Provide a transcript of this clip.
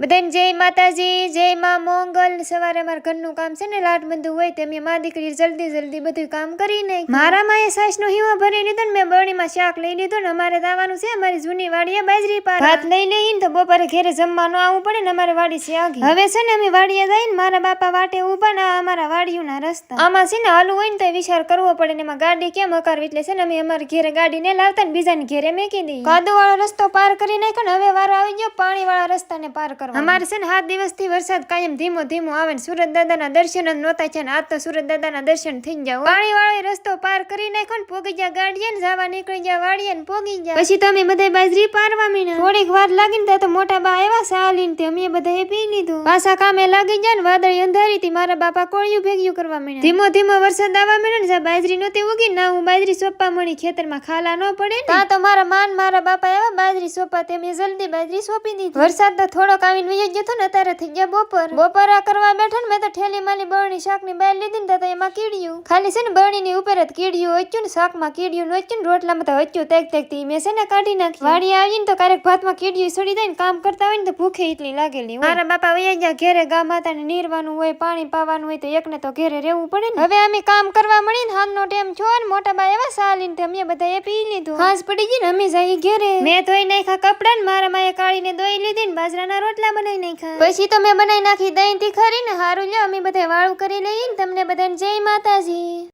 બધાને જય માતાજી, જય માં મોંગલ। સવારે અમારા ઘરનું કામ છે ને લાટ બધું હોય તે મેં મા દીકરી જલ્દી બધું કામ કરી નાખ્યું। મારા માએ સાસનો હીવો ભરી લીધો ને મેં બરણીમાં શાક લઈ લીધું ને અમારે દાવાનું છે અમારી જૂની વાડીએ બાજરી પાર ભાત લઈ લઈને તો બપોરે ઘેરે જમવાનું આવવું પડે ને અમારે વાડી છે આગે। હવે છે ને અમે વાડીએ જઈને મારા બાપા વાટે ઊભા ને અમારા વાડીઓના રસ્તા આમાં છે ને હાલું હોય ને તો વિચાર કરવો પડે ને એમાં ગાડી કેમ હકારવી એટલે છે ને અમે અમારા ઘેરે ગાડી ને લાવતા ને બીજાને ઘેરે મેકી દઈએ। કાદો વાળો રસ્તો પાર કરી નાખ્યો ને હવે વારો આવી ગયો પાણી વાળા રસ્તાને પાર કરવા। અમારે છે ને 7 દિવસથી વરસાદ કાયમ ધીમો આવે ને સુરત દાદાના દર્શન જ નહોતા છે ને આજ તો સુરત દાદાના દર્શન થઈ ગયા। પાણી વાળો રસ્તો પાર કરી નાખ્યો ને પોગી ગયા ગાડીએ ને જવા નીકળી ગયા વાડીએ ને પોગી ગયા। પછી તો અમે બધા બાજરી પારવા મીના થોડીક વાર લાગી ને તો મોટા બા આવ્યા સાલીને તે અમે બધાએ પી લીધું। પાછા કામે લાગી ગયા ને વાદળી અંધારી થી મારા બાપા કોળિયું ભેગ્યું કરવા મીના। ધીમો વરસાદ આવવા મીના ને બાજરી નહોતી ઉગી ના હું બાજરી સોપવા મળી ખેતરમાં ખાલા ન પડે ને તા તો મારા બાપા આવ્યા બાજરી સોપા તે મેં જલ્દી બાજરી સોંપી દીધી। વરસાદ તો થોડોક આવીને વહી ગયો તો ને અત્યારે થઈ ગયા બપોરા કરવા બેઠા ને મેં તો ઠેલી માલી બરણી શાક ની બાર લીધી ને તો એમાં કીડ્યું ખાલી છે ને બરણી ની ઉપર જ કીડ્યું હોચ્યું ને શાકમાં કીડ્યું હોચ્યું ને રોટલામાં તો હોચ્યું તેક મેં છે ને કાઢી નાખી। વાડી આવીને તો ક્યારેક ભાતમાં કીડ્યું સડી જાય ને કામ કરતા હોય ને તો ભૂખે એટલી લાગેલી। મારા બાપા વયા ગયા ઘેરે ગા માતાને નીરવાનું હોય પાણી પાવાનું હોય તો એકને તો ઘેરે રહેવું પડે ને। હવે અમે કામ કરવા મળી ને હાંજનો ટાઈમ છો ને મોટા બા એવા સાલીને તે અમે બધા એ પી લીધું। હાંસ પડી ગઈ ને અમે જઈ ઘેરે મેં ધોઈ નાખ્યા કપડા ને મારા માએ કાળીને દોઈ લીધી ને બાજરાના રોટલા બનાવી નાખ્યા। પછી તો મેં બનાવી નાખી દહીં તીખારી ને હારું લ્યો અમે બધા વાળું કરી લઈએ ને તમને બધાને જય માતાજી।